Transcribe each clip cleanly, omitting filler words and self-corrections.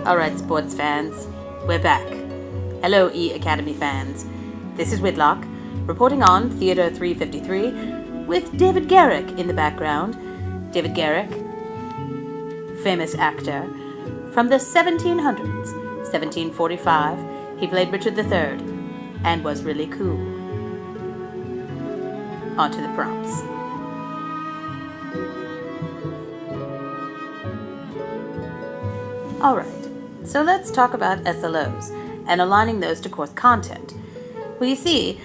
Alright, sports fans, we're back. Hello, eAcademy fans. This is Whitlock, reporting on Theater 353 with David Garrick in the background. David Garrick, famous actor from the 1700s. 1745, he played Richard III and was really cool. On to the prompts. Alright, so let's talk about SLOs and aligning those to course content. Well, you see,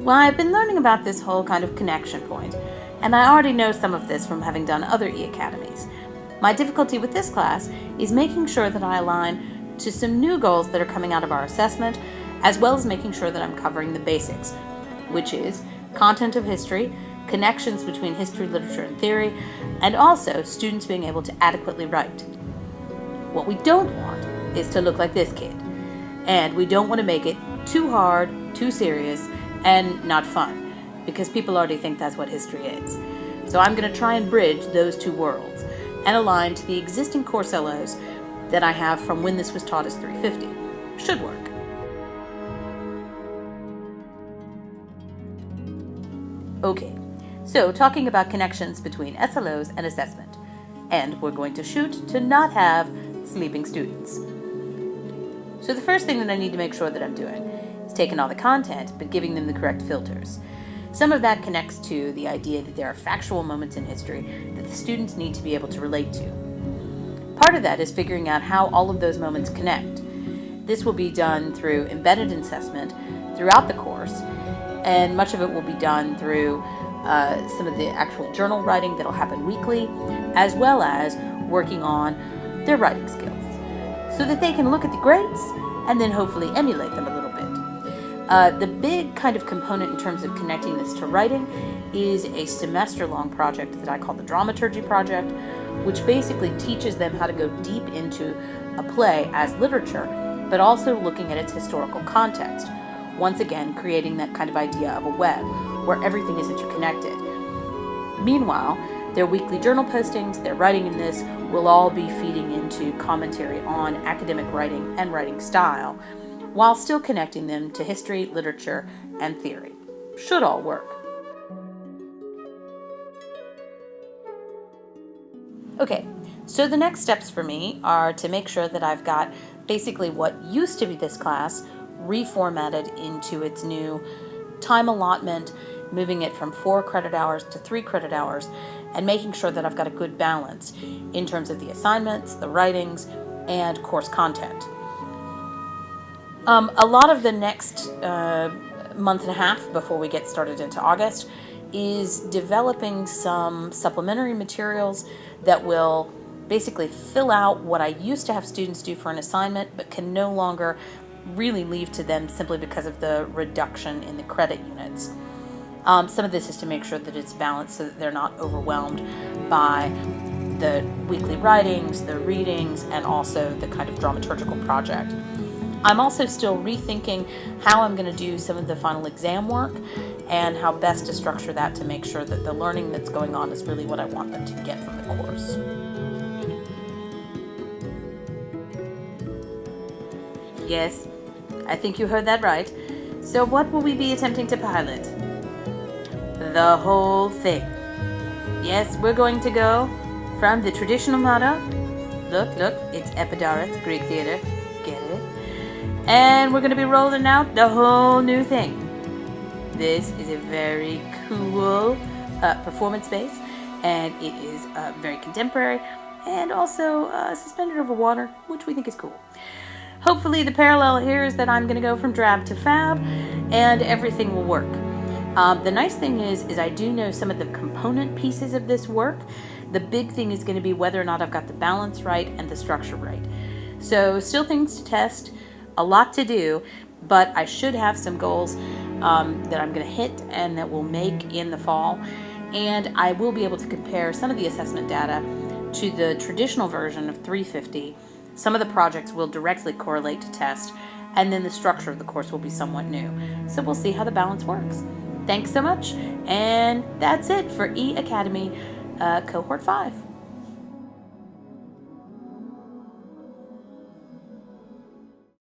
I've been learning about this whole kind of connection point, and I already know some of this from having done other eAcademies. My difficulty with this class is making sure that I align to some new goals that are coming out of our assessment, as well as making sure that I'm covering the basics, which is content of history, connections between history, literature, and theory, and also students being able to adequately write. What we don't want is to look like this kid, and we don't want to make it too hard, too serious, and not fun, because people already think that's what history is. So I'm going to try and bridge those two worlds and align to the existing course LOs that I have from when this was taught as 350. Should work. Okay, so talking about connections between SLOs and assessment, and we're going to shoot to not have sleeping students. So the first thing that I need to make sure that I'm doing is taking all the content, but giving them the correct filters. Some of that connects to the idea that there are factual moments in history that the students need to be able to relate to. Part of that is figuring out how all of those moments connect. This will be done through embedded assessment throughout the course, and much of it will be done through some of the actual journal writing that'll happen weekly, as well as working on their writing skills, so that they can look at the greats and then hopefully emulate them a little bit. The big kind of component in terms of connecting this to writing is a semester-long project that I call the Dramaturgy Project, which basically teaches them how to go deep into a play as literature, but also looking at its historical context. Once again, creating that kind of idea of a web where everything is interconnected. Meanwhile, their weekly journal postings, their writing in this, will all be feeding into commentary on academic writing and writing style, while still connecting them to history, literature, and theory. Should all work. Okay, so the next steps for me are to make sure that I've got basically what used to be this class reformatted into its new time allotment, moving it from 4 credit hours to 3 credit hours, and making sure that I've got a good balance in terms of the assignments, the writings, and course content. A lot of the next month and a half before we get started into August is developing some supplementary materials that will basically fill out what I used to have students do for an assignment, but can no longer really leave to them simply because of the reduction in the credit units. Some of this is to make sure that it's balanced so that they're not overwhelmed by the weekly writings, the readings, and also the kind of dramaturgical project. I'm also still rethinking how I'm going to do some of the final exam work and how best to structure that to make sure that the learning that's going on is really what I want them to get from the course. Yes, I think you heard that right. So what will we be attempting to pilot? The whole thing. Yes, we're going to go from the traditional motto. Look, it's Epidaurus, Greek theater. Get it? And we're going to be rolling out the whole new thing. This is a very cool performance space, and it is very contemporary and also suspended over water, which we think is cool. Hopefully the parallel here is that I'm going to go from drab to fab, and everything will work. The nice thing is I do know some of the component pieces of this work. The big thing is going to be whether or not I've got the balance right and the structure right. So still things to test, a lot to do, but I should have some goals that I'm going to hit and that we'll make in the fall. And I will be able to compare some of the assessment data to the traditional version of 350. Some of the projects will directly correlate to test, and then the structure of the course will be somewhat new. So we'll see how the balance works. Thanks so much, and that's it for eAcademy Cohort 5.